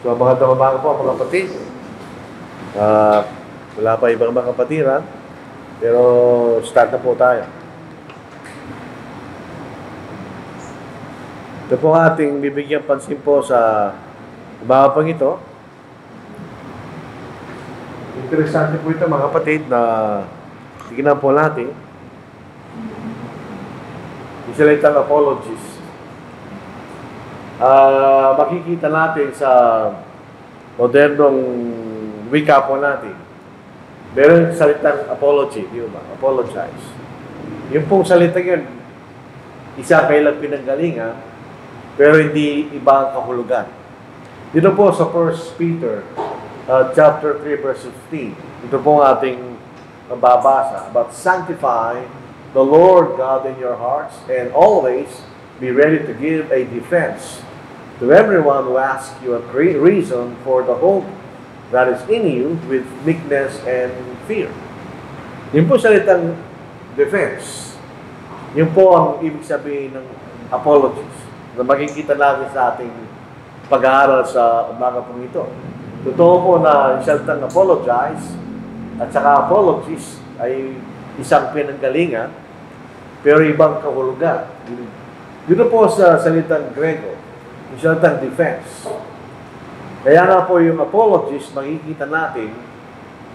So, magandang umaga po mga kapatid. Wala pa ibang mga kapatiran, pero start na po tayo. Ito po ating bibigyan pansin po sa umaga pang ito. Interesante po ito mga kapatid na tignan po natin. Isalitang apologies. Makikita natin sa modernong wika po natin. Meron salitang apology, di ba? Apologize. Yung pong salitang yun, isa kailang pinanggalingan, pero hindi iba ang kahulugan. Dito po sa 1 Peter chapter 3 verse 15, ito po ang ating mababasa. But sanctify the Lord God in your hearts, and always be ready to give a defense to everyone who asks you a reason for the hope that is in you with meekness and fear. Yun po salitang defense. Yun po ang ibig sabihin ng apologies na makikita natin sa ating pag-aaral sa umaga pong ito. Totoo po na salitang apologize at saka apologies ay isang pinanggalingan pero ibang kahulugan. Dito po sa salitang Grego, yung salitang defense. Kaya nga po yung apologies, makikita natin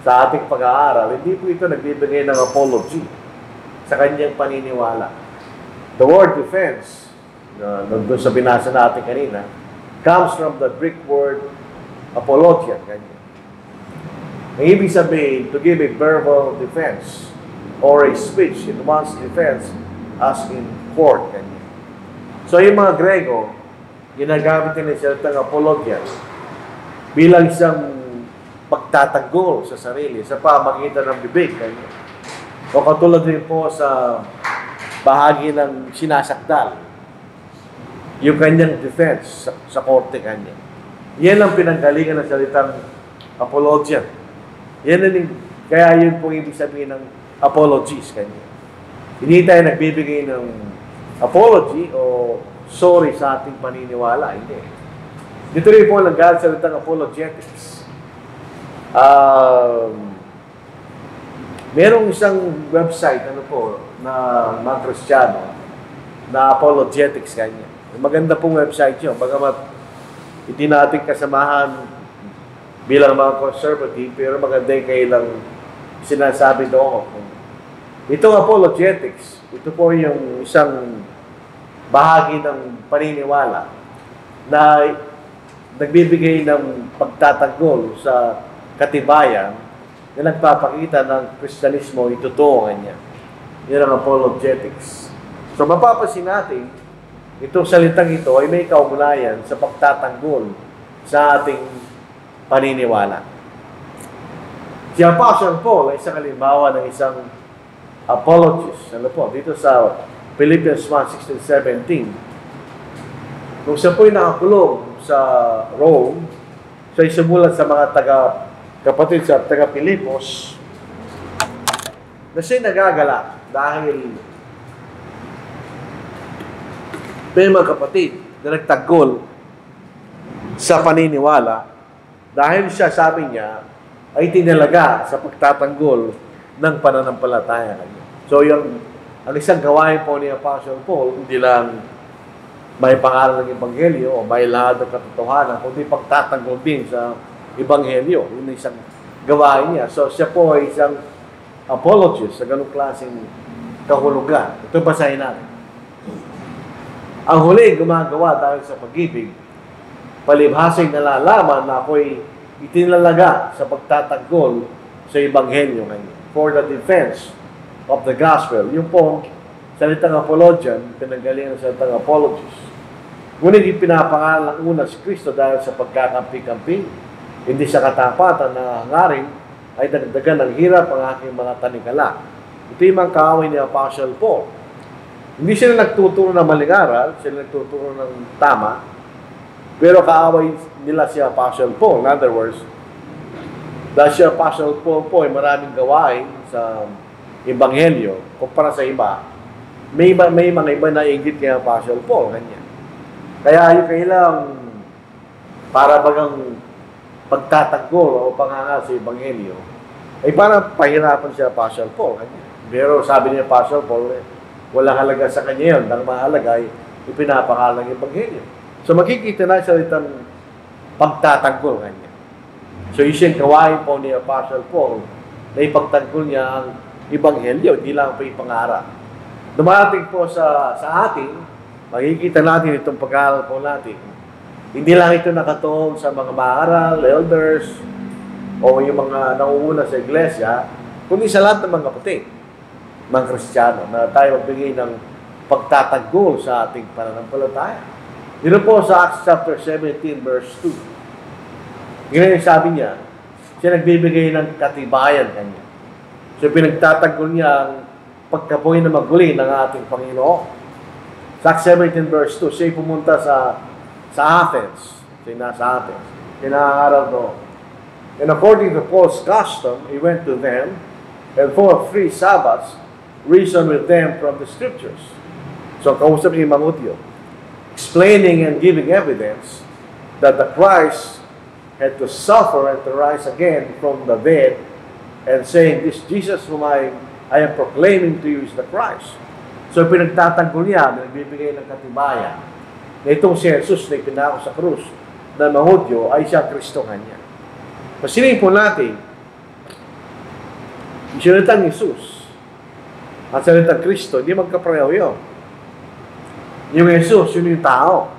sa ating pag-aaral, hindi po ito nagbibigay ng apology sa kanyang paniniwala. The word defense, doon sa binasa natin kanina, comes from the Greek word apologia. Ang ibig sabihin, to give a verbal defense or a speech in one's defense as in court. So yung mga Grego, ginagamit nila salitang apologia bilang isang pagtatanggol sa sarili sa pamagitan ng bibig. O katulad rin po sa bahagi ng sinasakdal, yung kanyang defense sa korte kanya. Yan ang pinanggalingan ng salitang apologia. Kaya yun po ibig sabihin ng apologies kanya. Hindi tayo nagbibigay ng apology o sorry sa ating paniniwala. Hindi. Dito rin po nanggaling sa salitang apologetics. Merong isang website na mga Kristiyano na apologetics kanya. Maganda pong website yun. Bagamat hindi natin kasamahan bilang mga conservative, pero maganda yung kailang sinasabi doon. Itong apologetics, ito po yung isang bahagi ng paniniwala na nagbibigay ng pagtatanggol sa katibayan na nagpapakita ng Kristyanismo itutuungan niya. Yan ang apologetics. So mapapansin natin, itong salitang ito ay may kaugnayan sa pagtatanggol sa ating paniniwala. Si Apostle Paul ay isang halimbawa ng isang apologist. Dito sa Philippians 1:16-17. Nung siya po'y nakakulong sa Rome, siya ay sumulat sa mga kapatid sa taga-Pilipos na siya'y nagagala dahil may mga kapatid na nagtanggol sa paniniwala dahil siya, sabi niya, ay tinalaga sa pagtatanggol ng pananampalataya. So, ang isang gawain po ni Apostle Paul, hindi lang may pangaral ng Ebanghelyo o may lahat ng katotohanan, kundi pagtatanggol din sa Ebanghelyo. Yun ang isang gawain niya. So, siya po ay isang apologist sa ganung klaseng kahulugan. Ito basahin natin. Ang huli gumagawa dahil sa pag-ibig, palibhasing nalalaman na ako'y itinalaga sa pagtatanggol sa Ebanghelyo ngayon for the defense of the gospel. Yung po, salitang apologian, pinanggalingan ng salitang apologist. Ngunit ipinapangalan ng una si Kristo dahil sa pagkakampi-kampi, hindi sa katapatan na hangarin ay dagdagan ng hirap ang aking mga tanikala. Ito yung mga kaaway ni Apostle Paul. Hindi sila nagtuturo ng maling aral, sila nagtuturo ng tama, pero kaaway nila si Apostle Paul. In other words, dahil si Apostle Paul po ay maraming gawain sa Ebanghelyo, kumpara sa iba, may mga iba na ingit kay Apostle Paul, ganyan. Kaya yung kailang para bagang pagtatanggol o pangangal sa Ebanghelyo, ay parang pahirapan siya Apostle Paul. Pero sabi niya Apostle Paul, walang halaga sa kanya yun. Ang mahalaga ay ipinapakal ng Ebanghelyo. So makikita na sa salitang pagtatanggol kanya. So isang gawain po ni Apostle Paul na ipagtanggol niya ang Ebanghelyo, hindi lang po ipangarap. Dumating po sa atin, makikita natin itong pag-aaral po natin. Hindi lang ito nakatuon sa mga maaral, elders, o yung mga nauuna sa iglesia, kundi sa lahat ng mga kapatid, mga Kristiyano, na tayo magbigay ng pagtatanggol sa ating pananampalataya. Yun po sa Acts chapter 17, verse 2. Ngayon sabi niya, siya nagbibigay ng katibayan kanya. So pinagtatanggol niya ang pagkabuhay na maguli ng ating Panginoon. Sa Acts 17, verse 2, siya pumunta sa Athens. Siya nasa Athens. Pinangaral doon. And according to Paul's custom, he went to them, and for 3 Sabbaths, reasoned with them from the Scriptures. So, kausap ni Mangutyo, explaining and giving evidence that the Christ had to suffer and to rise again from the dead, and saying, this Jesus whom I am proclaiming to you is the Christ. So, pinagtatanggol niya, nagbibigay ng katibayan, na itong si Jesus na ipinako sa krus na Mangutyo ay siya Kristo kanya. Pasilin po natin, yung salitang Jesus at salitang Kristo, hindi magkapareho yun. Yung Jesus, yun yung tao.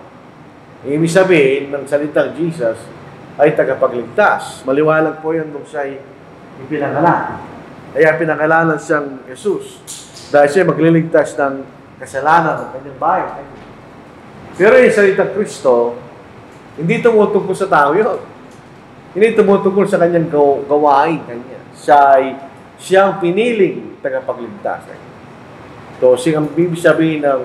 Ibig sabihin ng salitang Jesus ay tagapagligtas. Maliwanag po yan nung siya ipinangalan. Kaya pinangalanan siyang Jesus dahil siya magliligtas ng kasalanan ng kanyang bayan. Pero yung salitang Kristo, hindi tumutungkol sa tao yun. Hindi tumutungkol sa kanyang gawain kanya. Siyang piniling tagapagligtas. So, siyang bibig sabihin ng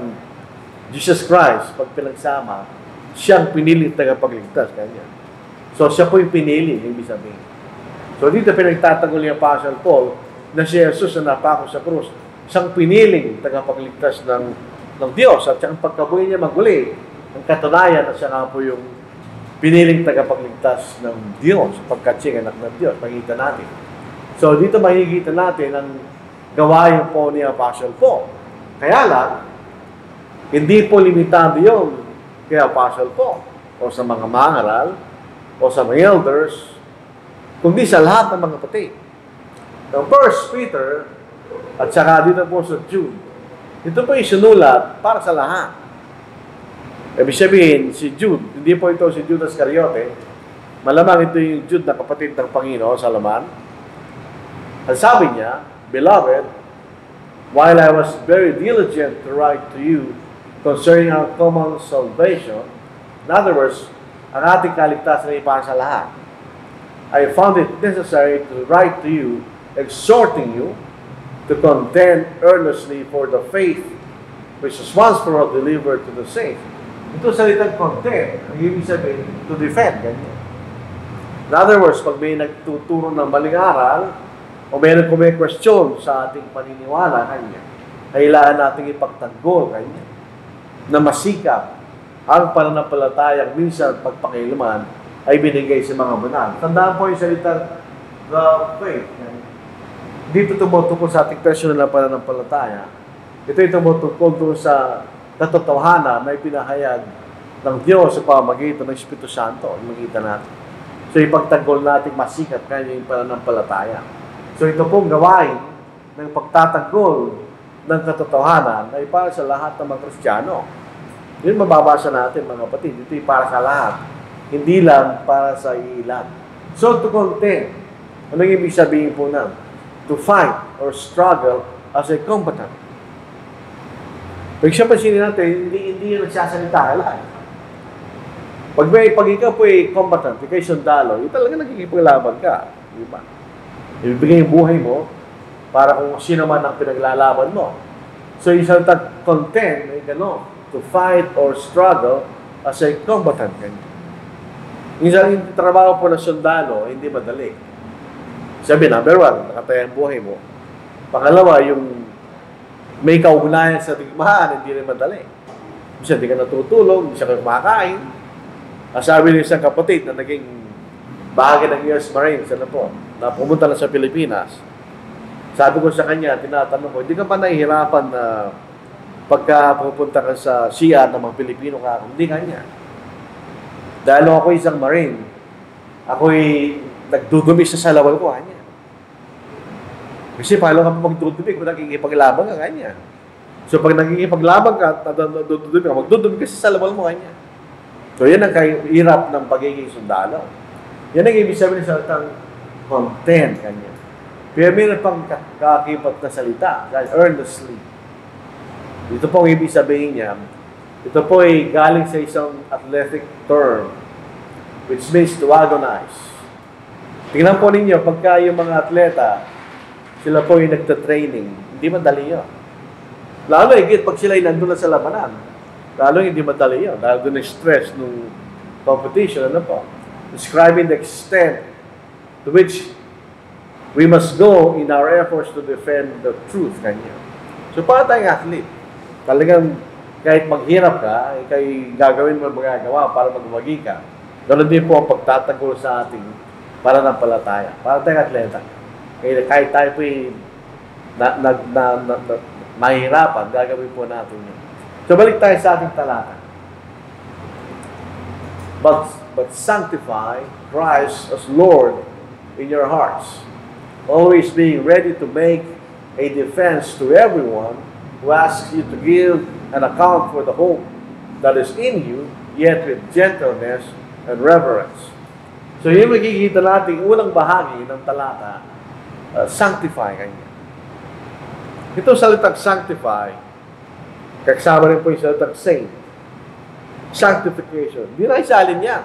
Jesus Christ, pag pinagsama, siyang piniling tagapagligtas kanya. So, siya po yung pinili, ibig sabihin. So, dito pinagtatanggol ni Apostle Paul na si Jesus na napako sa krus, siyang piniling tagapagligtas ng Diyos at siyang pagkabuhay niya maguli, ang katunayan na siya nga po yung piniling tagapagligtas ng Diyos pagkat siya anak ng Diyos. Makikita natin. So, dito makikita natin ang gawain po ni Apostle Paul. Kaya lang, hindi po limitado yun kay Apostle Paul o sa mga mangaral o sa mga elders, kundi sa lahat ng mga kapatid. Now, 1 Peter at saka dito po sa Jude, ito po yung sinulat para sa lahat. Ibig sabihin, si Jude, hindi po ito si Judas Iscariote, malamang ito yung Jude na kapatid ng Panginoon sa laman. At sabi niya, Beloved, while I was very diligent to write to you concerning our common salvation, in other words, ang ating kaligtasan ay para sa lahat, I found it necessary to write to you, exhorting you to contend earnestly for the faith which is once for all delivered to the saints. Ito salitang contend, ang ibig sabihin, to defend, ganyan. In other words, pag may nagtuturo ng maling aral, o kung may question sa ating paniniwala, kanya, kailangan natin ipagtanggol, kanya, na masikap ang pananampalatayang minsan pagpakilaman ay binigay sa mga banal. Tandaan po yung salitang the faith. Dito tumutungkol sa ating personal na pananampalataya. Ito ay tumutungkol doon sa katotohanan na ipinahayag ng Diyos sa pamamagitan ng Espiritu Santo. Makita natin. So ipagtanggol natin masikap kanya yung pananampalataya. So ito pong gawain ng pagtatanggol ng katotohanan ay para sa lahat ng mga Kristiyano. Yun mababasa natin mga kapatid. Ito ay para sa lahat. Hindi lang para sa ilan. So to contend, anong ibig sabihin po na? To fight or struggle as a combatant. Pag siya pansinin natin, hindi yung nagsasalita lang. Pag ikaw po ay combatant, ikaw ay sundalo, yung talaga nagkikipaglaban ka. Di ba? Ibigay yung buhay mo para kung sino man ang pinaglalaban mo. So yung salita contend, ay gano'n. To fight or struggle as a combatant. Yung trabaho po ng sundalo, hindi madali. Sabi, number 1, nakataya ang buhay mo. Pangalawa, yung may kaugnayan sa digmaan, hindi rin madali. Kasi hindi ka natutulog, hindi siya kumakain. Sabi ng isang kapatid na naging bahagi ng US Marines, na pumunta na sa Pilipinas. Sabi ko sa kanya, tinatanong ko, hindi ka ba nahihirapan na pagka pupunta ka sa CR ng mga Pilipino ka? Hindi kanya. Dahil ako isang Marine, ako'y nagdudumi sa salawal ko, kanya. Kasi paano ka magdudumi kung nakikipaglaban ka, kanya. So pag nakikipaglaban ka, magdudumi ka sa salawal mo, kanya. So yan ang kahirap ng pagiging sundalo. Yan ang ibig sabihin sa salitang content, kanya. Pero mayroon pang kakipat na salita, earnestly. Ito po ang ibig sabihin niya. Ito po ay galing sa isang athletic term, which means to agonize. Tingnan po ninyo, pagka yung mga atleta, sila po yung nagta-training, hindi madali yun. Lalo higit pag sila yung nandun na sa labanan, lalo hindi madali yun. Dahil doon yung stress ng competition, describing the extent to which we must go in our efforts to defend the truth, kanya. So, para tayong athlete, talagang kahit maghirap ka, kay gagawin mo magagawa para magwagi ka. Ganoon din po ang pagtatanggol sa ating pananampalataya. Para tayong atleta. Kaya kahit tayo po'y mahirapan, gagawin po natin yun. So, balik tayo sa ating talata. But sanctify Christ as Lord in your hearts, always being ready to make a defense to everyone who asks you to give an account for the hope that is in you, yet with gentleness and reverence. So, yung makikita natin, unang bahagi ng talata, sanctify kanya. Ito salitang sanctify, kasama rin po yung salitang saint. Sanctification. Hindi na isalin yan.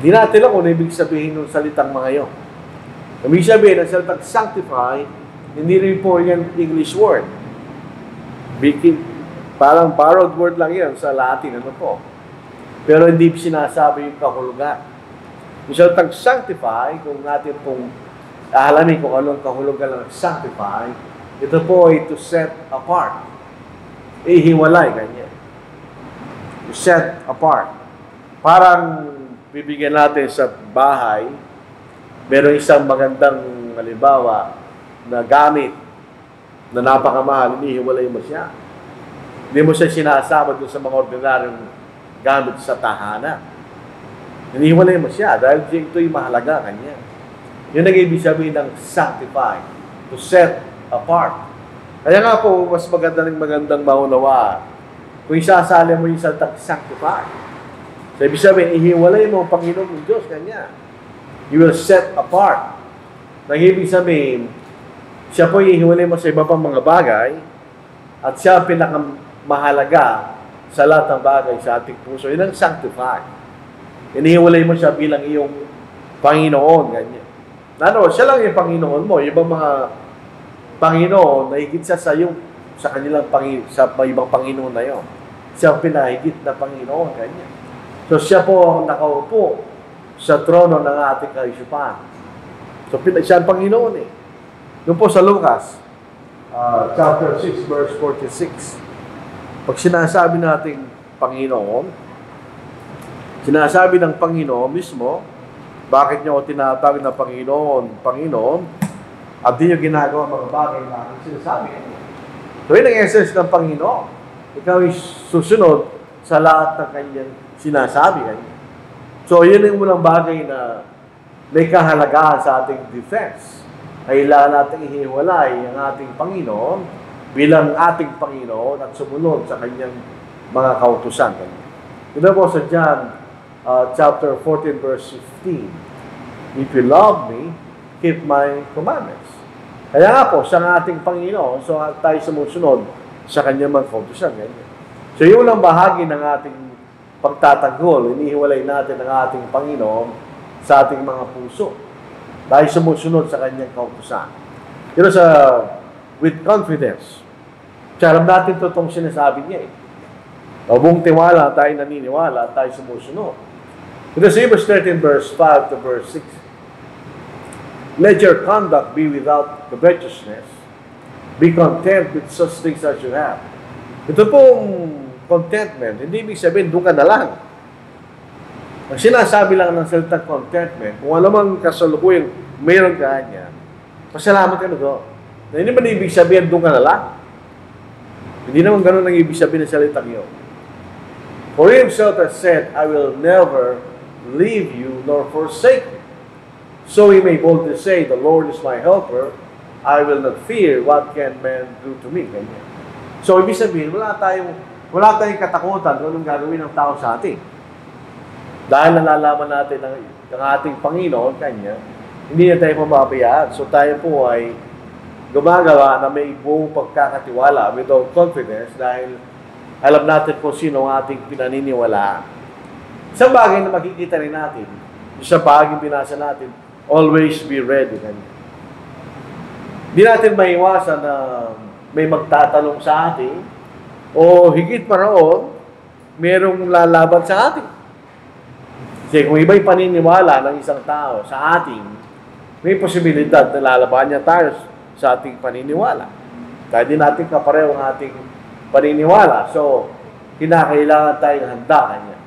Hindi natin lang kung ano ibig sabihin ng salitang mga yun. Ibig sabihin, ang salitang sanctify, hindi rin po yan English word. Parang borrowed word lang yan sa Latin, Pero hindi sinasabi yung kahulugan. Yung salitang sanctify, kung natin pong alamin kung anong kahulugan ng sanctify, ito po ay to set apart. Ihiwalay, ganyan. To set apart. Parang bibigyan natin sa bahay, meron isang magandang halimbawa na gamit na napakamahal, inihiwalay mo siya. Hindi mo siya sinasama doon sa mga ordinaryong gamit sa tahanan. Inihiwalay mo siya dahil ito'y mahalaga kanya. Yun nag-ibig sabihin ng sanctify, to set apart. Kaya nga po, mas magandang maunawa kung isasali mo yung salitang sanctify. So, ibig sabihin, ihiwalay mo ang Panginoon ng Diyos kanya. You will set apart. Nag-ibig sabihin, siya po ihiwalay mo sa iba pang mga bagay at siya ang pinakamahalaga sa lahat ng bagay sa ating puso. Yun ang sanctify. Inihiwalay mo siya bilang iyong Panginoon, ganyan. Siya lang yung Panginoon mo. Yung ibang mga Panginoon, nahigit siya sa kanilang sa ibang Panginoon na yun. Siya ang pinahigit na Panginoon, ganyan. So, siya po ang nakaupo sa trono ng ating kaisipan. So, siya ang Panginoon eh. Doon po sa Lucas, chapter 6, verse 46. Pag sinasabi nating Panginoon, sinasabi ng Panginoon mismo, bakit niyo ako tinatawag na Panginoon, Panginoon, at di niyo ginagawa mga bagay na aking sinasabi. So, yun ang essence ng Panginoon. Ikaw ay susunod sa lahat ng kanyang sinasabi. So, yun yung unang bagay na may kahalagaan sa ating defense. Kailangan natin ihiwalay ang ating Panginoon bilang ating Panginoon at sumunod sa kanyang mga kautusan. Ito po sa John chapter 14, verse 15. If you love me, keep my commandments. Kaya nga po, siya ang ating Panginoon, so tayo sumusunod sa kanyang mga kautusan. So yung unang bahagi ng ating pagtatanggol, inihiwalay natin ang ating Panginoon sa ating mga puso. Tayo sumusunod sa kanyang kautusan. Pero with confidence. Kaya alam natin totoong sinasabi niya eh. Buong tiwala, tayo naniniwala, tayo sumusunod. Ito sa Hebrews 13, verse 5 to verse 6. Let your conduct be without covetousness. Be content with such things as you have. Ito pong contentment, hindi ibig sabihin, doon ka na lang. Ang sinasabi lang ng salitang contentment, kung alam ang kasalukuyan, mayroon ka niya, pasalamat ka na doon. Na hindi man ibig sabihin, doon ka na lang. Hindi naman ganun ang ibig sabihin ng salitang yun. For himself has said, I will never leave you nor forsake you. So he may boldly say, the Lord is my helper, I will not fear what can man do to me. Ganyan. So ibig sabihin, wala tayong katakutan kung anong gagawin ng tao sa atin. Dahil nalalaman natin ng ating Panginoon, Kanya, hindi na tayo mababayaan. So tayo po ay gumagawa na may buong pagkakatiwala, without confidence, dahil alam natin kung sino ang ating pinaniniwalaan. Isang bagay na makikita rin natin, isang bagay binasa natin, always be ready. Hindi natin maiwasan na may magtatanong sa atin, o higit pa roon, merong lalaban sa atin. Kasi kung iba'y paniniwala ng isang tao sa ating, may posibilidad na lalaban niya tayo sa ating paniniwala. Kaya din natin kapareho ang ating paniniwala. So, kinakailangan tayong handa kanya.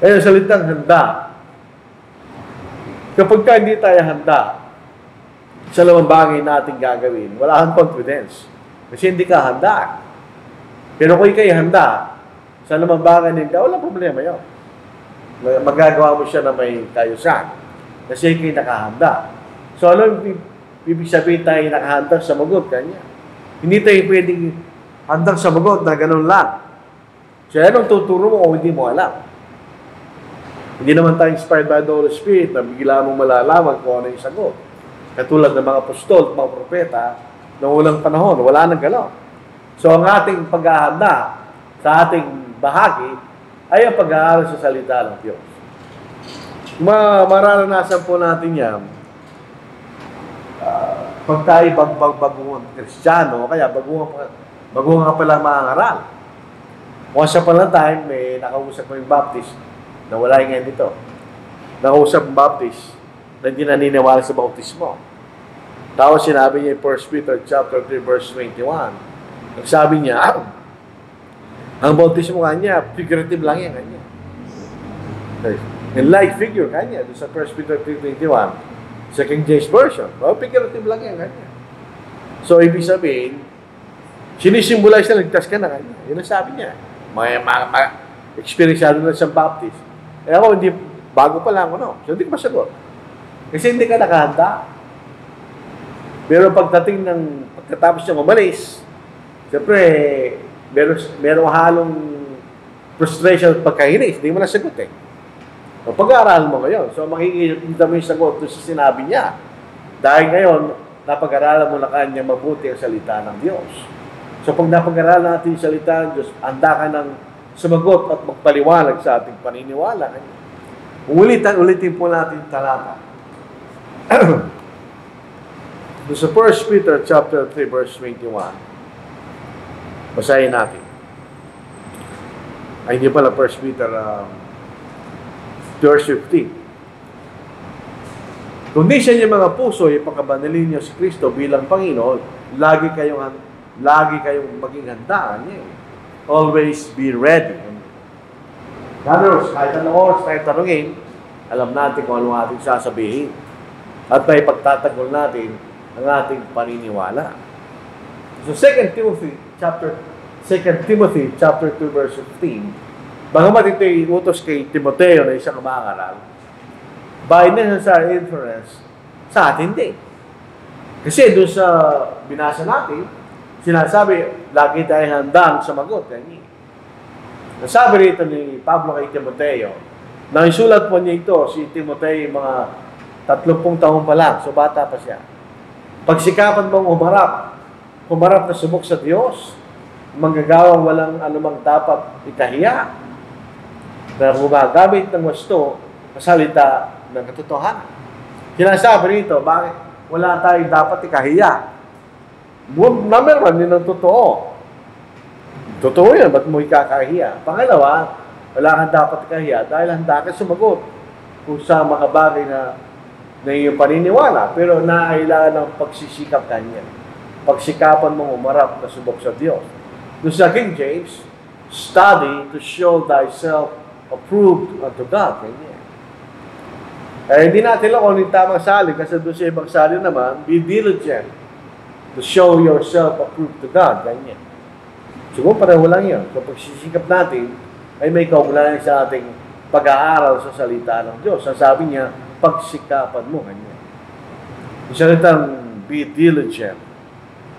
Kaya salitang handa, kapag ka hindi tayo handa sa lamang bagay natin gagawin, wala kang confidence. Kasi hindi ka handa. Pero kung ikay handa sa lamang bagay ninyo, wala problema yun. Magagawa mo siya na may kayusan. Kasi ikay nakahanda. So, ano ibig sabihin tayo nakahandang sumagot kanya? Hindi tayo pwedeng handang sumagot na ganun lang. So, anong tuturo mo o hindi mo alam? Hindi naman tayo inspired by the Holy Spirit na bigla mong malalaman kung ano yung sagot. Katulad ng mga apostol, mga propeta, noong unang panahon, wala nang galaw. So, ang ating paghahanda sa ating bahagi ay ang pag-aaral sa salita ng Diyos. Mararanasan po natin yan pag tayo baguhang Kristiyano, kaya baguhang ka palang mangangaral. Once upon a time, may nakausap mo yung Baptist na wala yung ngayon dito. Nakausap yung Baptist na hindi naniniwala sa bautismo. Tapos sinabi niya in 1 Peter chapter 3 verse 21. Nagsabi niya, ang bautismo kanya, figurative lang yan kanya. In like figure kanya, doon sa 1 Peter 3:21, sa King James Version. Figurative lang yan kanya. So, ibig sabihin, sinisimbolize na ligtas ka na kanya. Yun ang sabi niya. Experienceado na siyang Baptist. Eh ako, hindi, bago pa lang ako, no? So, hindi ko masagot. Kasi hindi ka nakahanda. Pero pagkatapos niyang umalis, siyempre, merong halong frustration at pagkahinis. Hindi mo nasagot eh. So, pag-aaralan mo ngayon. So, makikita mo yung sagot doon sa sinabi niya. Dahil ngayon, napag-aaralan mo na kanya mabuti ang salita ng Diyos. So, pag napag-aaralan natin yung salita ng Diyos, handa ka ng sumagot at magpaliwanag sa ating paniniwala. Ulitin po natin talata. Doon sa 1 Peter chapter 3 verse 21. Basahin natin. Ay, hindi pala 1 Peter verse 15. Kung di siya niya mga puso, ipakabanalin niyo si Kristo bilang Panginoon, lagi kayong maging handaan niya. Always be ready. Others, kahit anong oras tayo tanungin, alam natin kung ano ating sasabihin. At may pagtatanggol natin ang ating paniniwala. So 2 Timothy chapter 2 verse 15. Bagamat ito ay utos kay Timoteo na isang mangaral, by necessary inference, sa atin din. Kasi doon sa binasa natin, sinasabi, lagi tayo handang sumagot. Nasabi rito ni Pablo kay Timoteo, nang isulat po niya ito, si Timoteo mga 30 taon pa lang, so bata pa siya. Pagsikapan mong humarap na subok sa Diyos, manggagawang walang anumang dapat ikahiya, na gumagamit ng wasto na salita ng katotohanan. Sinasabi rito, bakit wala tayong dapat ikahiya? Number one, yun ang totoo. Totoo yan, ba't mo ikakahiya? Pangalawa, wala kang dapat ikahiya dahil handa ka sumagot kung sa mga bagay na iyong paniniwala, pero naailangan ng pagsisikap kanya. Pagsikapan mong umarap na subok sa Diyos. Doon sa King James, study to show thyself approved unto God. Ganyan. Hindi natin lang kung yung tamang salin, kasi doon sa ibang salin naman, be diligent to show yourself approved to God. Ganyan. Siguro pareho lang yun. So pagsisikap natin, ay may kaugnayan sa ating pag-aaral sa salita ng Diyos. Ang sabi niya, pagsikapan mo. Ganyan. Yung salitang be diligent.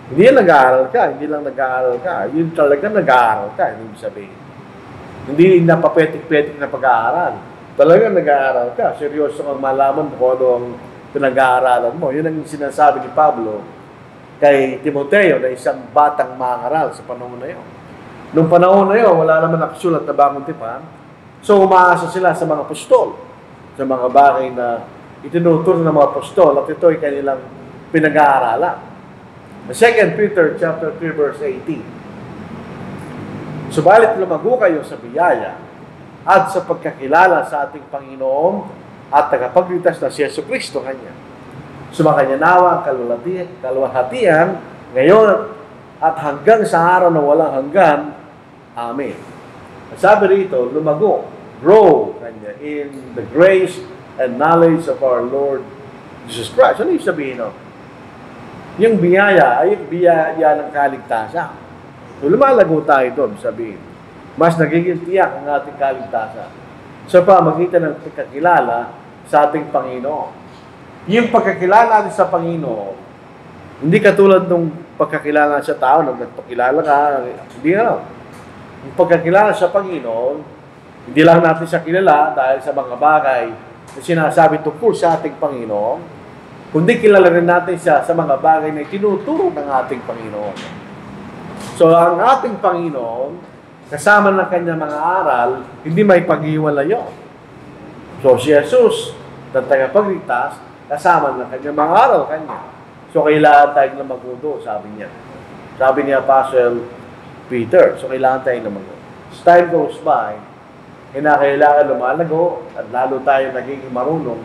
Hindi lang nag-aaral ka, hindi lang nag-aaral ka. Yun talaga nag-aaral ka, hindi sabihin. Hindi napapetik-petik na pag-aaral. Talaga nag-aaral ka. Seryoso kang malaman kung ano ang pinag-aaralan mo. Yun ang sinasabi ni Pablo kay Timoteo na isang batang mangaral sa panahon na yun. Noong panahon na yun, wala naman nakasulat na bagong tipan. So, umaasa sila sa mga apostol, sa mga bagay na itinuturo ng mga apostol at ito ay kanilang pinag-aaralan. 2 Peter chapter 3 verse 18. Subalit lumago kayo sa biyaya at sa pagkakilala sa ating Panginoon at tagapagligtas na si Jesucristo Kanya. Sumakanya nawa ang kaluwalhatian ngayon at hanggang sa araw na walang hanggan. Amen. Sabi rito, lumago, grow Kanya in the grace and knowledge of our Lord Jesus Christ. Ano yung sabihin no? Yung biyaya ay yung biyaya ng kaligtasan. So, lumalago tayo doon, sabihin. Mas nagiging tiyak ang ating kaligtasan. So, pamagitan ng pagkakilala sa ating Panginoon. Yung pagkakilala natin sa Panginoon, hindi katulad ng pagkakilala sa tao, nang nagpakilala ka, hindi nga. Yung pagkakilala sa Panginoon, hindi lang natin siya kilala dahil sa mga bagay na sinasabi tungkol sa ating Panginoon, kundi kilala rin natin siya sa mga bagay na tinuturo ng ating Panginoon. So, ang ating Panginoon, kasama ng kanyang mga aral, hindi may pag-iwalay yun. So, si Jesus, na tagapagligtas, kasama ng kanyang mga aral kanya. So, kailangan tayong lumago, sabi niya. Sabi ni Apostle Peter. So, kailangan tayong lumago. As time goes by, kailangan lumalago at lalo tayo nagiging marunong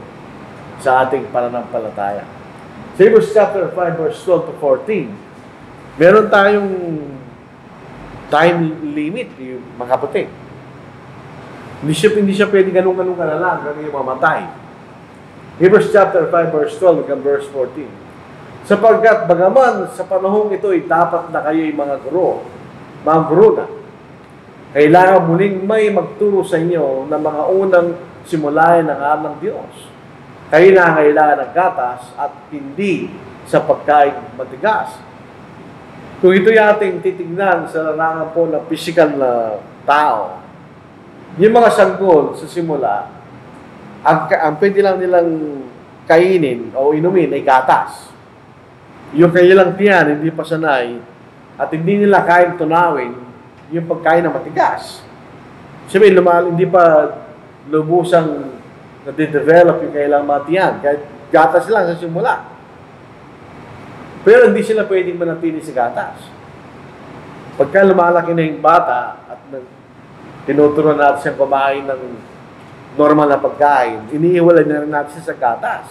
sa ating pananampalataya. Sa Hebrews chapter 5 verse 12 to 14, meron tayong time limit, mga kapatid. Hindi siya pwede ganun-ganun ka na lang, ganun yung mamatay. Hebrews chapter 5 verse 12 hanggang verse 14. Sapagkat bagaman sa panahong ito ay dapat na kayo'y mga guro na. Kailangan muling may magturo sa inyo ng mga unang simulayan ng aral ng Diyos. Kailangan ng gatas at hindi sa pagkain matigas. Kung ito'y ating titignan sa larangan po ng physical na tao, yung mga sanggol sa simula, ang pwede lang nilang kainin o inumin ay gatas. Yung kanilang tiyan, hindi pa sanay, at hindi nila kayang tunawin yung pagkain na matigas. Sabi, hindi pa lubusang nade-develop yung kailang matiyan. Kahit gatas lang sa simula. Pero hindi sila pwedeng manatili sa gatas. Pagka lumalaki na yung bata at tinuturuan natin siyang kumain ng normal na pagkain, iniiwalay na rin natin siya sa gatas.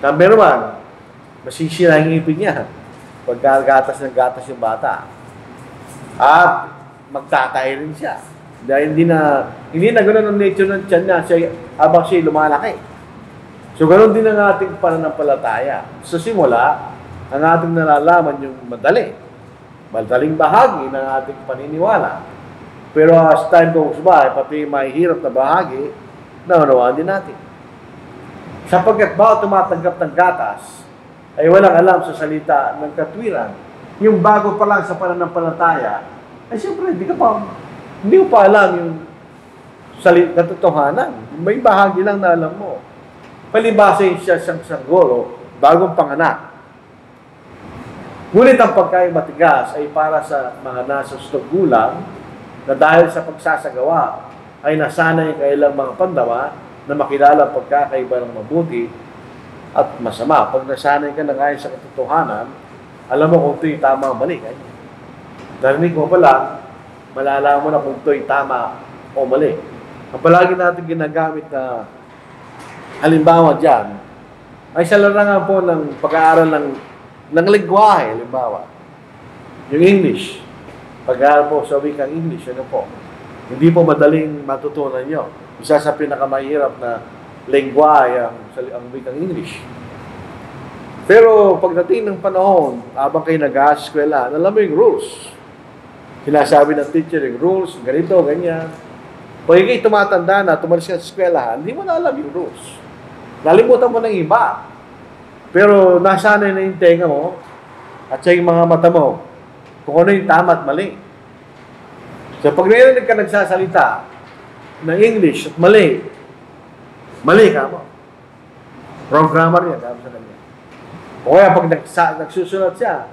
Number one, masisira yung ipin niya. Pagka gatas yung bata. At magtatay rin siya. Dahil hindi na ganoon ang nature ng tiyan niya habang siya lumalaki. So, ganoon din ang ating pananampalataya. Sa simula, ang ating nalalaman yung madaling bahagi ng ating paniniwala. Pero as time goes by, pati may hirap na bahagi, naunawaan din natin. Sapagkat bawat tumatanggap ng gatas, ay walang alam sa salita ng katwiran. Yung bago pa lang sa pananampalataya, ay siyempre, hindi mo pa alam yung katotohanan. May bahagi lang na alam mo. Palibasa siya siyang sanggol, bagong panganak. Ngunit ang pagkain matigas ay para sa mga nasa gulang na dahil sa pagsasagawa ay nasanay ang kailang mga pandawa na makilala ang pagkakaiba ng mabuti at masama. Pag nasanay ka na ngayon sa katotohanan, alam mo kung ito'y tama o mali. Narinig mo pala, malalaman mo na kung ito'y tama o mali. Ang palagi natin ginagamit na halimbawa dyan, ay sa larangan po ng pag-aaral ng lingwahe, halimbawa. Yung English. Pag-aaral po sa wikang English, ano po? Hindi po madaling matutunan nyo. Isa sa pinakamahirap na lengwa ay ang wikang English. Pero pagdating ng panahon, habang kayo nag-eskwela, alam mo yung rules. Sinasabi ng teacher yung rules, ganito, ganyan. Pag kayo tumatanda na, tumalis ka sa eskwela, hindi mo na alam yung rules. Nalimutan mo ng iba. Pero nasanay na yung tenga mo at sa yung mga mata mo kung ano yung tama at mali. So pag narinig ka nagsasalita ng English at mali, mali ka mo. Wrong grammar yan, sabi sa kanya. O kaya pag nagsusunod siya,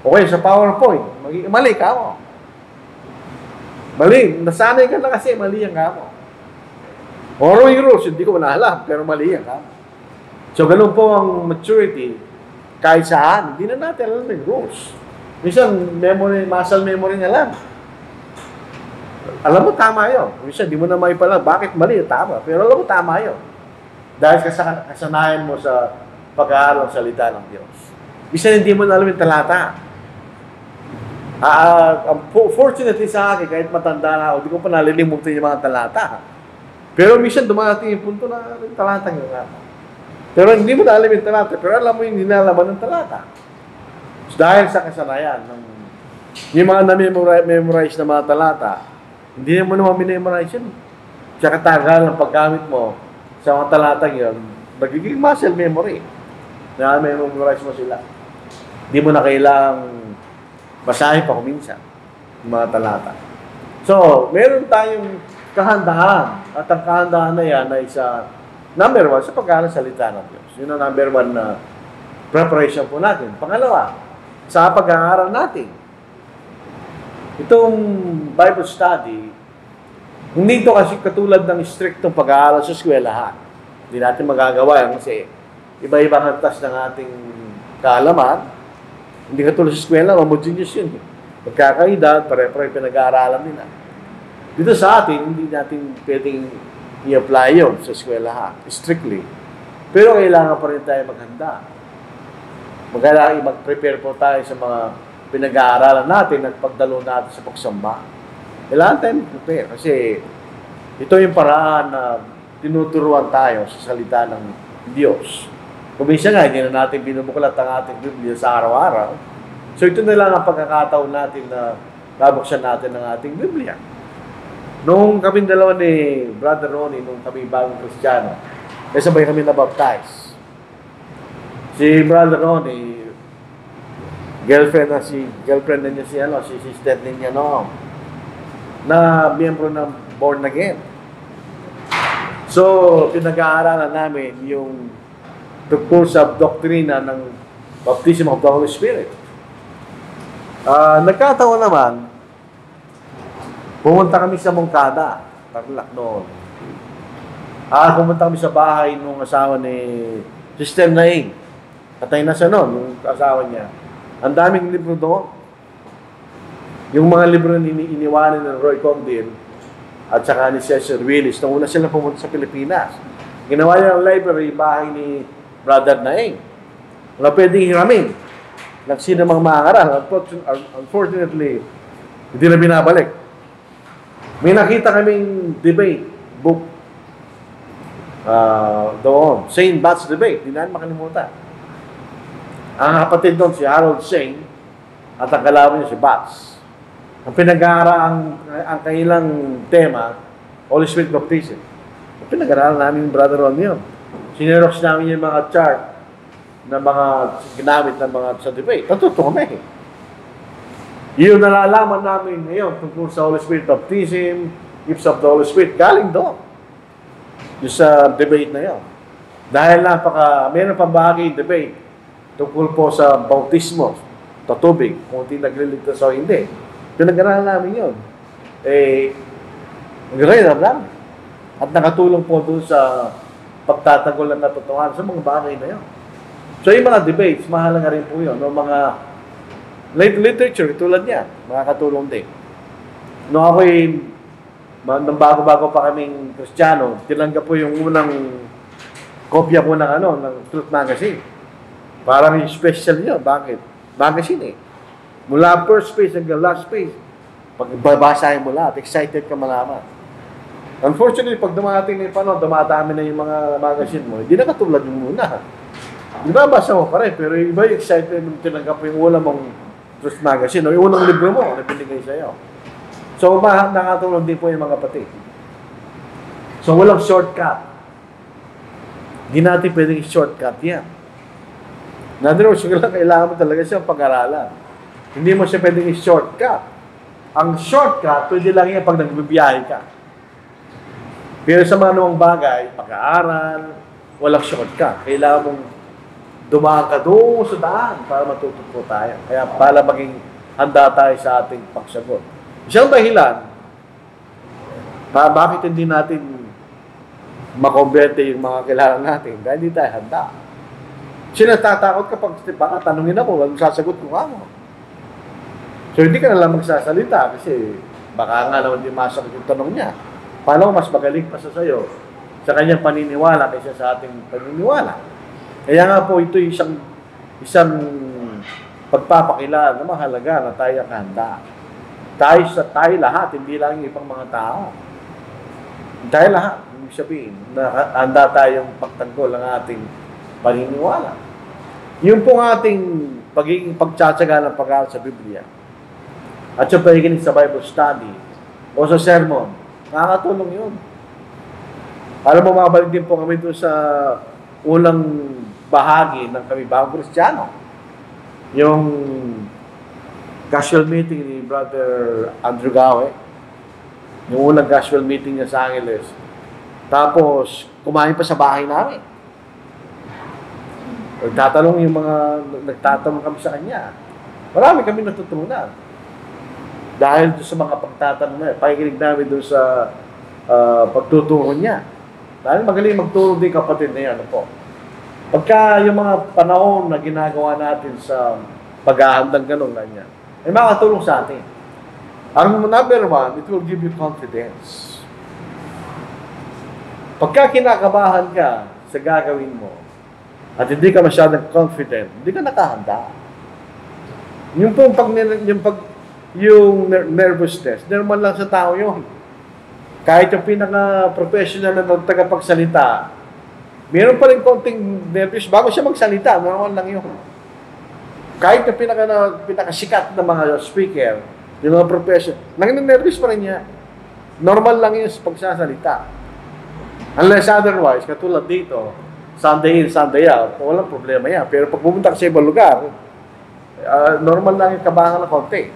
o kaya sa PowerPoint, mali ka mo. Mali, nasanay ka na kasi, mali yan ka mo. O yung rules, hindi ko na alam, pero mali yan ka mo. So ganun po ang maturity, kahit saan, hindi na natin alam yung rules. Minsan, muscle memory na lang. Alam mo, tama yun. Minsan, di mo na maipala, bakit mali? Tama. Pero alam mo, tama yun. Dahil kasanayan mo sa pag-aaral ng salita ng Diyos. Minsan, hindi mo na alam yung talata. Fortunately sa akin, kahit matanda na ako, di ko pa nalilimutan yung mga talata. Pero minsan, dumating yung punto na yung talata yung pero hindi mo na alam yung talata, pero alam mo yung ninalaman ng talata. So, dahil sa kasanayan, yung mga na-memorize na mga talata, hindi mo naman minemorize yun. Sa katagal ng paggamit mo sa mga talatang yun, magiging muscle memory. Na-memorize mo sila. Hindi mo na kailangang basahin pa kuminsan yung mga talata. So, meron tayong kahandaan. At ang kahandaan na yan ay sa number 1, sa pag-aaral salita ng Diyos. Yun ang number 1 na preparation po natin. Pangalawa, sa pag-aaral natin. Itong Bible study, hindi ito kasi katulad ng striktong pag-aaral sa eskwelahan. Hindi natin magagawa yan kasi iba-ibang antas ng ating kaalaman. Hindi katulad sa eskwela, homogeneous yun. Magkakaedad, pare-pare pinag-aaralan nila. Dito sa atin, hindi natin pwedeng i-apply yun sa eskwelahan, strictly. Pero kailangan pa rin tayo maghanda. Mag-prepare po tayo sa mga pinag-aaralan natin at pagdalo natin sa pagsamba. Kailangan tayo mag-prepare kasi ito yung paraan na tinuturuan tayo sa salita ng Diyos. Kung minsan nga, hindi na natin binubuklat ang ating Biblia sa araw-araw. So ito na lang ang pagkakataon natin na babuksan natin ang ating Biblia. Nung kami dalawa ni Brother Ronnie, nung kami bagong Kristiyano, may sabay kami na-baptize. Si Brother Ronnie, girlfriend na niya si sister niya na miyembro ng Born Again. So, pinag-aaralan namin yung tungkol sa doktrina ng Baptism of the Holy Spirit. Nagkataon naman, pumunta kami sa Mongkada, Tarlac noon. Pumunta kami sa bahay nung asawa ni Sister Naing. Patay na siya noon, yung asawa niya. Ang daming libro doon. Yung mga libro na iniwanan ng Roy Cogdin at saka ni Cesar Willis, nung una sila pumunta sa Pilipinas. Ginawa niya ng library, bahay ni Brother Naing. Wala pwedeng hiramin. Nagsina mga maangaral. Unfortunately, hindi na binabalik. May nakita kaming debate book doon. St. Bat's Debate. Hindi natin makalimutan. Ang kapatid doon, si Harold Singh, at ang kalaban niya si Batts. Ang pinag-aaralan, ang kanilang tema, Holy Spirit Baptism. Ang pinag-aaralan namin yung Brother Ron yun. Sinerox namin yung mga chart na mga ginamit ng mga sa debate. Natutuwa na eh. Yung nalalaman namin ngayon tungkol sa Holy Spirit Baptism, gifts of the Holy Spirit, galing doon. Yung sa debate na yun. Dahil mayroon pang bagay debate tungkol po sa bautismo, tatubig, kung hindi nagliligtas o hindi. Pinag-aralan namin yun. Nag-read namin. At nakatulong po doon sa pagtatagol ng katotohanan sa mga bagay na yun. So yung mga debates, mahalaga rin po yun. No, mga literature, tulad niya, makakatulong din. No, ako'y, nang bago-bago pa kaming Kristiyano, tinanggap po yung unang kopya ko ng Truth Magazine. Parang yung special niya. Bakit? Magazine eh. Mula first page hanggang last page. Pag babasahin mo lahat, excited ka malaman. Unfortunately, pag dumating na yung panahon, dumadami na yung mga magazine mo, hindi na katulad yung muna. Di ba, basa mo pa rin, pero iba yung excitement nung tinanggap yung una mong Truth Magazine, o yung unang libro mo na binigay sa'yo. So, nakatulong din po yung mga pati. So, walang shortcut. Hindi natin pwedeng shortcut yan. In other words, kailangan mo talaga siyang pag-aralan. Hindi mo siya pwedeng shortcut. Ang shortcut, pwede lang yan pag nagbibiyahe ka. Pero sa mga namang bagay, pag-aaral, walang shortcut. Kailangan mong dumaan ka doon sa daan para matututo tayo. Kaya para maging handa tayo sa ating pagsagot. Isang dahilan, bakit hindi natin makomberte yung mga kailangan natin? Dahil hindi tayo handa. Kasi natatakot kapag baka tanungin ako, anong sasagot ko ako? So hindi ka na lang magsasalita kasi baka nga naman di masagot yung tanong niya. Paano mas magaling pa sa sayo sa kanyang paniniwala kaysa sa ating paniniwala? Kaya nga po ito isang pagpapakilala na mahalaga na tayo ang handa. Tayo lahat, hindi lang yung ibang mga tao. Tayo lahat, ibig sabihin, na handa tayong pagtanggol ang ating paniniwala. Yung pong ating pagiging pagtsatsaga ng pag-aaral sa Biblia at yung pakikinig sa Bible study o sa sermon, nakakatulong yun. Para mababalik din po kami doon sa unang bahagi ng kami bagong Kristiyano. Yung casual meeting ni Brother Andrew Gawe, yung unang casual meeting niya sa Angeles. Tapos, kumain pa sa bahay namin. Nagtatanong kami sa kanya. Marami kami natutunan. Dahil doon sa mga pagtatanong na, pakikinig namin doon sa pagtuturo niya. Dahil magaling magturo din kapatid na yan. Po. Pagka yung mga panahon na ginagawa natin sa pag-ahandang ganun ganyan, ay makatulong sa atin. Ang number one, it will give you confidence. Pagka kinakabahan ka sa gagawin mo, at hindi ka masyadong confident, hindi ka nakahanda. Yung nervousness, normal lang sa tao yun. Kahit yung pinaka-professional na tagapagsalita, meron pa rin konting nervous bago siya magsalita, normal lang yun. Kahit yung pinakasikat na mga speaker, yung mga professional, nanginervous pa rin niya. Normal lang yun sa pagsasalita. Unless otherwise, katulad dito, Sunday in, Sunday out, walang problema yan. Pero pag pumunta ka sa ibang lugar, normal lang yung kabahan na konti.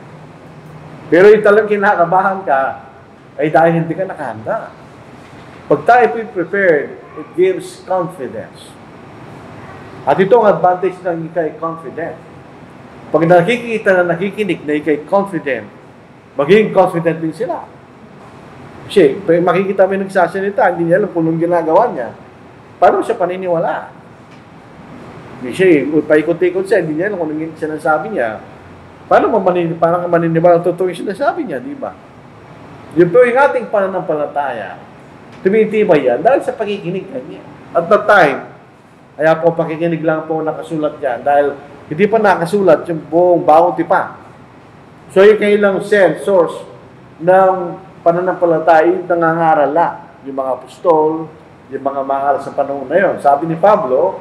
Pero yung talagang kinakabahan ka, ay dahil hindi ka nakahanda. Pag tayo prepared, it gives confidence. At ito ang advantage ng ikay confident. Pag nakikita na nakikinig na ikay confident, magiging confident din sila. Kasi makikita mo yung nagsasalita, hindi niya alam kung anong ginagawa niya. Paano siya paniniwala? Hindi siya, paikot-ikot siya, hindi niya alam kung anong sinasabi niya. Parang maniniwala totoo yung sinasabi niya, di ba? Yung po yung ating pananampalataya, tumitibay yan dahil sa pakikinig niya. At that time, kaya po pakikinig lang po nakasulat yan dahil hindi pa nakasulat yung buong bounty pa. So yung kailang source ng pananampalataya, yung nangangaral na, yung mga apostol, yung mga mahal sa panahon na yun. Sabi ni Pablo,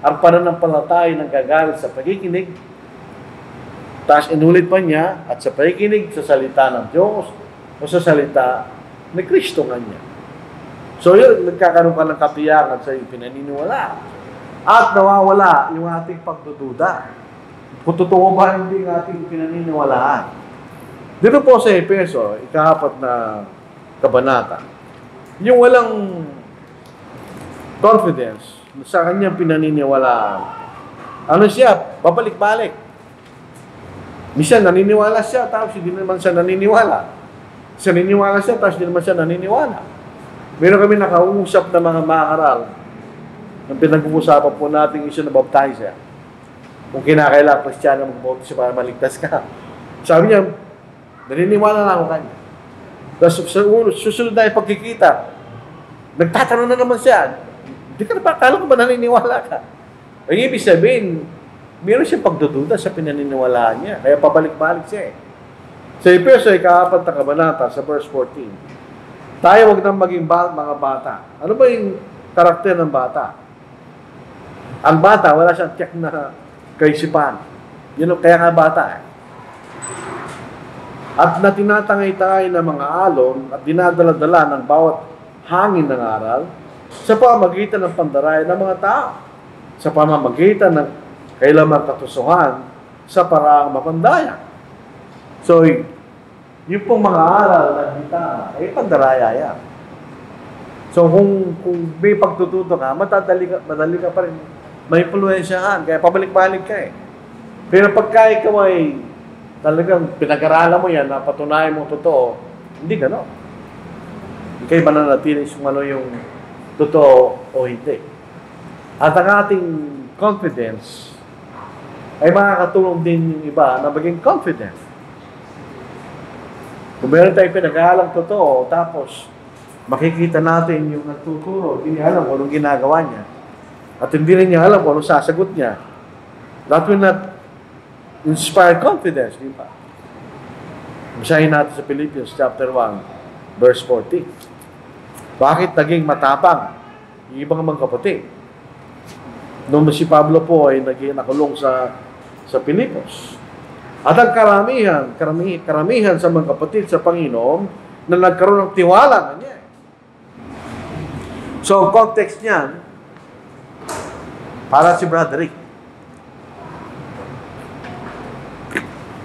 ang pananampalataya ng gagaling sa pakikinig, tapos inulit pa niya, at sa pakikinig sa salita ng Diyos, o sa salita ni Kristo nga niya. So yun, nagkakaroon ka ng katiyakan sa iyong pinaniniwala. At nawawala yung ating pagdududa. Kung totoo ba hindi yung ating pinaniniwalaan. Dito po sa Efeso, ika-4 na kabanata, yung walang confidence sa kanyang pinaniniwalaan, ano siya? Babalik-balik. Minsan naniniwala siya, tapos hindi naman siya naniniwala. Siya naniniwala siya, tapos hindi naman siya naniniwala. Meron kami nakausap na mga makaral ng pinag-uusapan po natin issue na baptizer. Kung kinakailangan Kristiyano mag-baptize para maligtas ka. Sabi niya, naniniwala na ako kanya. Tapos susunod na yung pagkikita, nagtatanong na naman siya, hindi ka na pa, akala ko ba naniniwala ka? Ang ibig sabihin, meron siyang pagdududa sa pinaniniwalaan niya. Kaya pabalik-balik siya eh. Sa Efeso, ika-4 na kabanata, sa verse 14, tayo wag nang maging mga bata. Ano ba yung karakter ng bata? Ang bata, wala siyang tiyak na kaisipan. Yun ang kaya nga bata eh. At na tinatangay-tangay ng mga alon at dinadala-dala ng bawat hangin ng aral sa pamamagitan ng pandaraya ng mga tao, sa pamamagitan ng kailamang katusuhan sa paraang mapandaya. So, yung pong mga aral na gitara, ay pandaraya yan. So, kung may pagtututo ka, madali ka pa rin may influensyahan, kaya pabalik-balik ka eh. Pero pagka ikaw ay talagang pinag-aralan mo yan, napatunayan mo totoo, hindi gano'n. Ika'y mananatili kung ano yung totoo o hindi. At ang ating confidence ay makakatulong din yung iba na maging confident. Kung meron tayong pinag-aalang totoo, tapos makikita natin yung nagtuturo, hindi niya alam kung anong ginagawa niya. At hindi rin niya alam kung anong sasagot niya. That will not inspire confidence, di ba? Basahin natin sa Philippians chapter 1, verse 14. Bakit naging matapang yung ibang mga kapatid? Nung si Pablo po ay nakulong sa Pilipos. At ang karamihan sa mga kapatid sa Panginoon na nagkaroon ng tiwala na niya. So, ang context niyan, para si Brother Rick,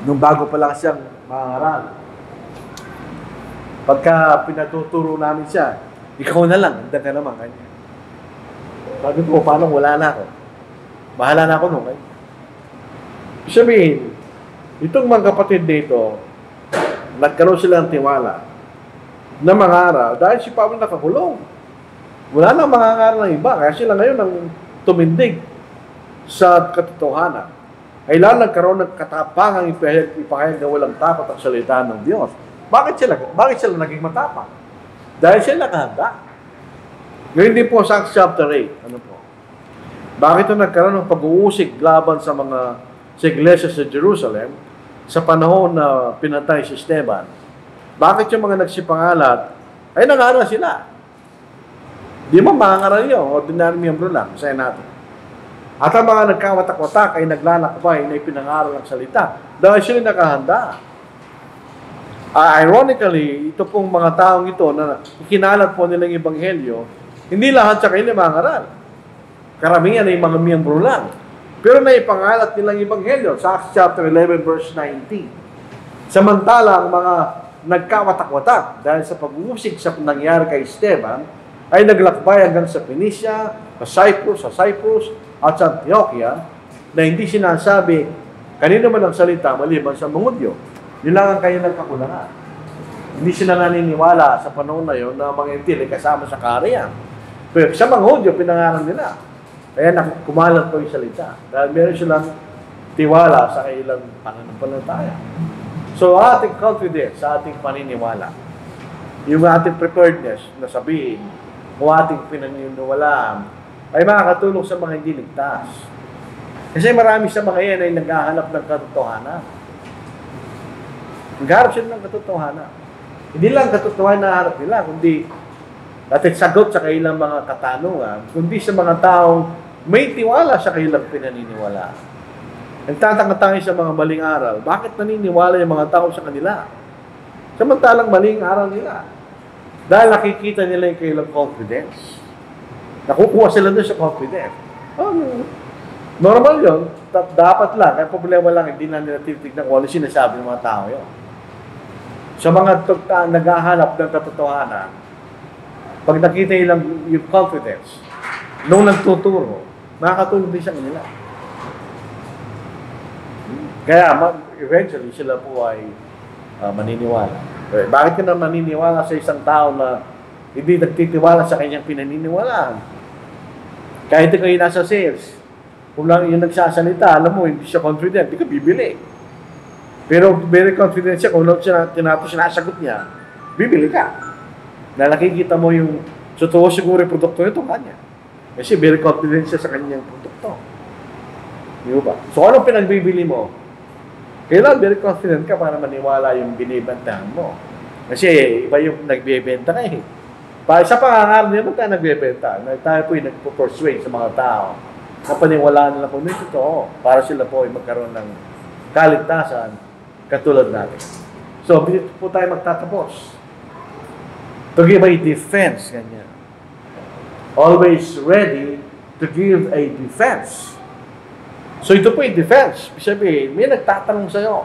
nung bago pa lang siyang mangaral, pagka pinatuturo namin siya, ikaw na lang, handa ka naman kanya. Sabi ko, paano wala na ako? Bahala na ako nung kanya. Sabihin, itong mga kapatid dito, nagkaroon sila ng tiwala na mangaral dahil si Pablo nakakulong. Wala nang mangaral ng iba, kaya sila ngayon ang tumindig sa katotohanan. Ay lalo nagkaroon ng katapangang ipahayag na walang tapat ang salita ng Diyos. Bakit sila naging matapang? Dahil sila nakahanda. Ngayon din po sa Acts chapter 8, ano po? Bakit ito nagkaroon ng pag-uusig laban sa iglesia sa Jerusalem sa panahon na pinatay si Esteban? Bakit yung mga nagsipangalat ay nangaral sila? Di mo mangangaral yun, ordinary miyembro lang, sayin natin. At ang mga nagkawatak-watak ay naglalakbay na ipinangaral ang salita dahil sila nakahanda. Ironically, ito pong mga taong ito na ikinalat po nilang ebanghelyo, hindi lahat sa kanila mangaral. Karamihan ay mga miyembro lang. Pero naipangalat nilang ebanghelyo sa Acts chapter 11 verse 19. Samantala ang mga nagkawatak-watak dahil sa pag-uusig sa nangyari kay Esteban ay naglakbay hanggang sa Phoenicia, sa Cyprus, at sa Antioquia na hindi sinasabi kanino man ang salita maliban sa mga Hudyo. Yun lang ang kanilang kakulangan. Hindi sila naniniwala sa panahon na yun na mga Gentil ay kasama sa kaharian. Pero sa mga Hudyo, pinangaral nila. Kaya kumalat po yung salita. Dahil meron silang tiwala sa kailang pananampalataya. So, ating confidence sa ating paniniwala, yung ating preparedness na sabihin, o ating pinaniniwalaan, ay makakatulong sa mga hindi ligtas. Kasi marami sa mga yan ay naghahanap ng katotohanan. Naghahanap sila ng katotohanan. Hindi lang katotohanan na hanap nila, kundi at sagot sa kailang mga katanungan, kundi sa mga taong may tiwala sa kailang pinaniniwalaan. Nagtatanga sa mga maling aral. Bakit naniniwala yung mga tao sa kanila? Samantalang maling aral nila. Dahil nakikita nila yung kailang confidence. Nakukuha sila doon sa confidence. Normal yun. Dapat lang. Kaya problema lang, hindi na nila titignan kung ano sinasabi ng mga tao yun. Sa mga naghahanap ng katotohanan, pag nakita nilang yung confidence, nung nagtuturo, makakatulong din sa kanila. Kaya eventually sila po ay maniniwala. Bakit ka na maniniwala sa isang tao na hindi nagtitiwala sa kanyang pinaniniwalaan? Kahit ikaw yung nasa sales, kung lang yung nagsasalita, alam mo, hindi siya confident, hindi ka bibili. Pero very confident siya, kung sinasagot niya, bibili ka. Na nakikita mo yung totoo siguro yung produkto nito kanya. Kasi very confident siya sa kanyang produkto. Di ba? So, anong pinagbibili mo? Kailangan very confident ka para maniwala yung binibentahan mo. Kasi iba yung nagbebenta ka eh. Sa pangangaral niya, ba't tayo nagbebenta? Tayo po yung nagpo-persuade sa mga tao na paniwalaan nila kung may totoo para sila po ay magkaroon ng kaligtasan katulad natin. So, dito po tayo magtatapos. To give a defense, ganyan. Always ready to give a defense. So, ito po yung defense. Sabi, may nagtatanong sa'yo.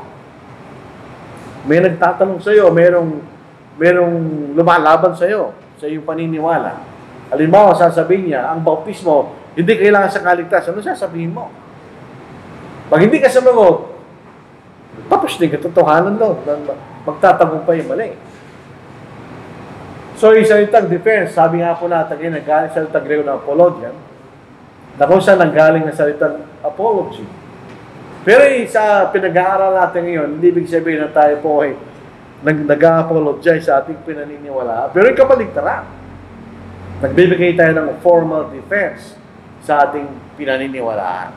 May nagtatanong sa'yo, merong lumalaban sa'yo sa iyong paniniwala. Halimbawa, sasabihin niya, ang bautismo, hindi kailangan sa kaligtasan. Ano sasabihin mo? Pag hindi ka sumagot, tapos din katotohanan doon. Magtatagumpay yung mali. So, yung salitang defense, sabi nga po natin, nanggaling sa salitang Grego na apologian, na kung saan nanggaling na salitang apology. Pero sa pinag-aaral natin ngayon, hindi ibig sabihin na tayo po ay nag-apologize sa ating pinaniniwala. Pero yung kabaligtaran, nagbibigay tayo ng formal defense sa ating pinaniniwalaan.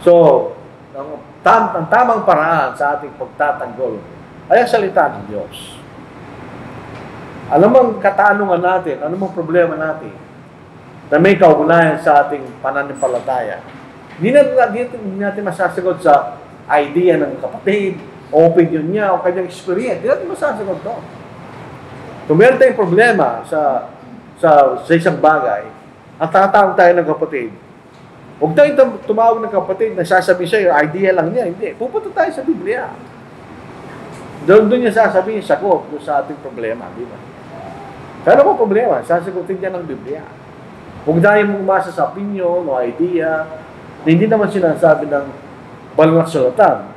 So, ang tamang paraan sa ating pagtatanggol ay ang salita ng Diyos. Alam mo ang katanungan natin, ano mong problema natin, na may kaugnayan sa ating pananampalataya. Hindi natin masasagot sa idea ng kapatid, o opinion niya, o kanyang experience. Hindi natin masasagot doon. Kung meron tayong problema sa isang bagay, at tatawag tayo ng kapatid, huwag tayong tumawag ng kapatid na sasabihin sa'yo, idea lang niya. Hindi. Pupunta tayo sa Biblia. Doon niya sasabihin, sagot doon sa ating problema. Di ba? Kaya ano problema? Sasagutin niya ng Biblia. Huwag tayong umasa sa opinion o idea na hindi naman sinasabi ng banal na kasulatan.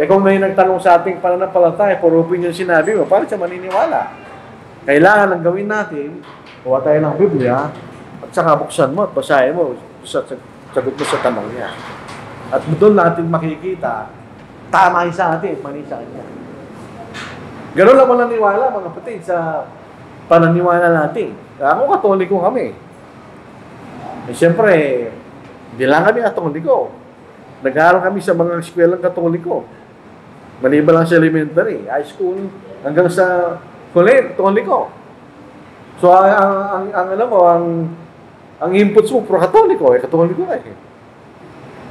Kung may nagtanong sa ating pananampalataya, puro opinion sinabi mo, para siya maniniwala. Kailangan ang gawin natin, kuha tayo ng Biblia, at saka buksan mo at basahin mo, sagot mo sa tanong niya. At doon natin makikita, tama sa atin, mali sa kanya. Ganoon lang mananiwala, mga kapatid, sa pananiwala natin. Ako, Katoliko kami. Siyempre, hindi lang kami Katoliko. Nag-aaral kami sa mga eskwelang Katoliko. Maliban lang sa elementary, high school, hanggang sa college, Katoliko. So, ang inputs mo, pro Katoliko, Katoliko eh.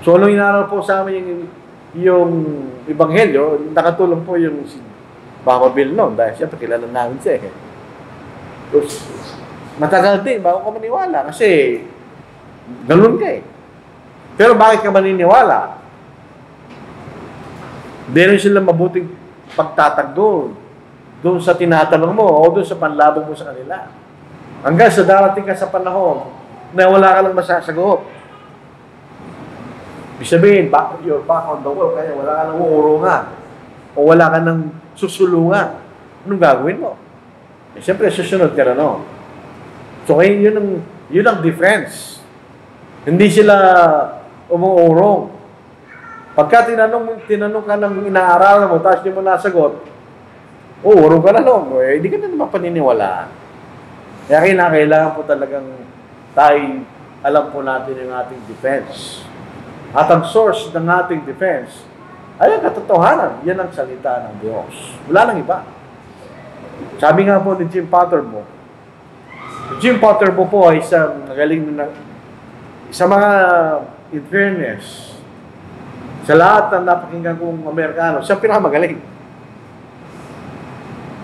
So, anong inaral po sa amin yung Ebanghelyo, nakatulong po yung si Papa Bill noon, dahil siyempre kilala namin siya eh. Tapos, matagal din bago ka maniwala kasi ganun ka eh. Pero bakit ka maniniwala? Meron silang mabuting pagtatanggol doon sa tinatanong mo o doon sa panlabog mo sa kanila. Hanggang sa darating ka sa panahon na wala ka lang masasagot. Ibig sabihin, you're back on the wall, kaya wala ka nang uurungan o wala ka nang susulungan. Anong gagawin mo? Eh, siyempre, susunod ka na, no? So, yun ang defense. Hindi sila umuurong. Pagka tinanong ka ng inaaralan mo, tapos di mo nasagot, urong ka na, no? Eh, hindi ka na naman paniniwalaan. Kaya kailangan po talagang tayo, alam po natin yung ating defense. At ang source ng ating defense ay ang katotohanan. Yan ang salita ng Diyos. Wala nang iba. Sabi nga po ni Jim Potterbo, Jim Potterbo po ay isang magaling na sa mga in fairness, sa lahat ng napakinggan kong Amerikano, siya pinakamagaling.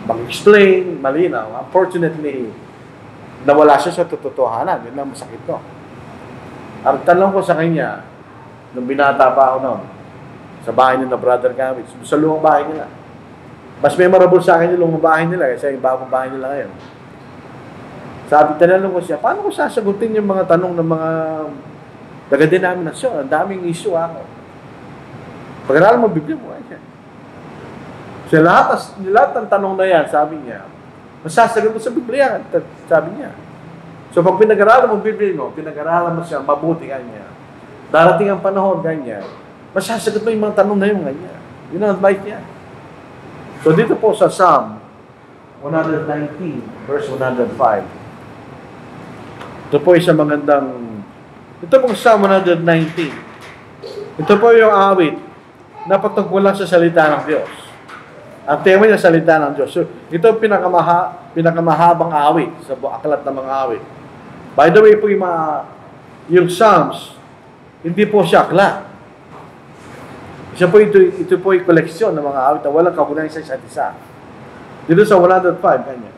Mag-explain, malinaw. Unfortunately, nawala siya sa totohanan. Yun ang masakit to. Ang tanong ko sa kanya, nung binata pa ako noon, sa bahay nila, Brother Gavitz, sa lumang bahay nila. Mas memorable sa akin yung lumang bahay nila kasi yung bagong bahay nila ngayon. Sabi, tanong ko siya, paano ko sasagutin yung mga tanong ng mga taga-denominasyon? Ang daming issue ako. Pag-aralan mo, Biblia mo, ay siya. So, lahat ng tanong na yan, sabi niya, masasagot mo sa Biblia, sabi niya. So, pag pinag-aralan mo Biblia mo, pinag-aralan mo siya, mabuti kanya. Darating ang panahon, ganyan. Masasagot mo yung mga tanong na yung ganyan. Yun ang advice niya. So, dito po sa Psalm 119, verse 105. Ito po isang magandang, ito pong Psalm 119. Ito po yung awit na patungkulan sa salita ng Diyos. Ang tema niya, salita ng Diyos. So, ito ang pinakamahabang awit sa aklat ng mga awit. By the way po, yung Psalms, hindi po siya aklat. Ito po yung koleksyon ng mga awit na walang kakulangan sa isa't isa. Dito sa 105, kanya.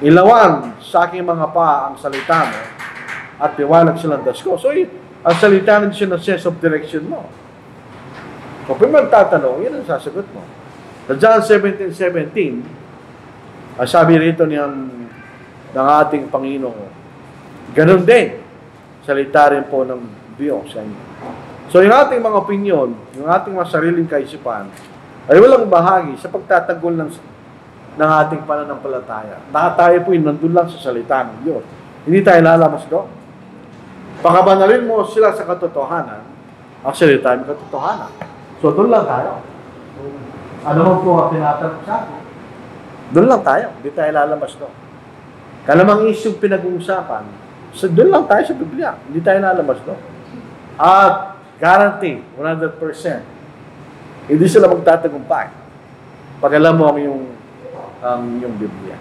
Ilawan sa aking mga paa ang salita mo at tiwalag silang das ko. So, ang salita ng Diyos ng sense of direction mo. Kung magtatanong, yan ang sasagot mo. Sa John 17:17, ang sabi rito ng ating Panginoon, ganun din, salita rin po ng Diyos sa inyo. So, yung ating mga opinyon, yung ating mga sariling kaisipan, ay walang bahagi sa pagtatanggol ng ating pananampalataya. Tayo po yung nandun lang sa salita ng Diyos. Hindi tayo lalamas doon. Pakabanalin mo sila sa katotohanan, ang salita ng katotohanan. So, doon lang tayo. Ano mo po ang tinatanong sa akin? Doon lang tayo. Hindi tayo lalabas doon. Kalamang isyong pinag-uusapan, so doon lang tayo sa Biblia. Hindi tayo lalabas doon. At guarantee, 100%, hindi sila magtatagumpay pag alam mo yung Biblia.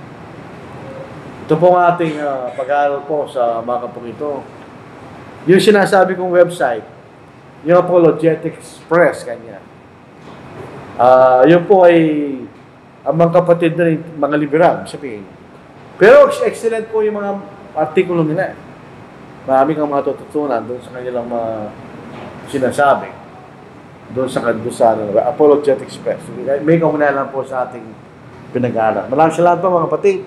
Ito po ang ating pag-aaral po sa mga kapong ito. Yung sinasabi kong website, yung Apologetic Express, kanya. Yun po ay ang mga kapatid na mga liberal, sabihin. Pero excellent po yung mga artikulo nila. Marami kang mga tututunan doon sa kanilang mga sinasabi. Doon sa Apologetic Express. May kaugnayan lang po sa ating pinag-aaral. Maraming salamat po mga kapatid.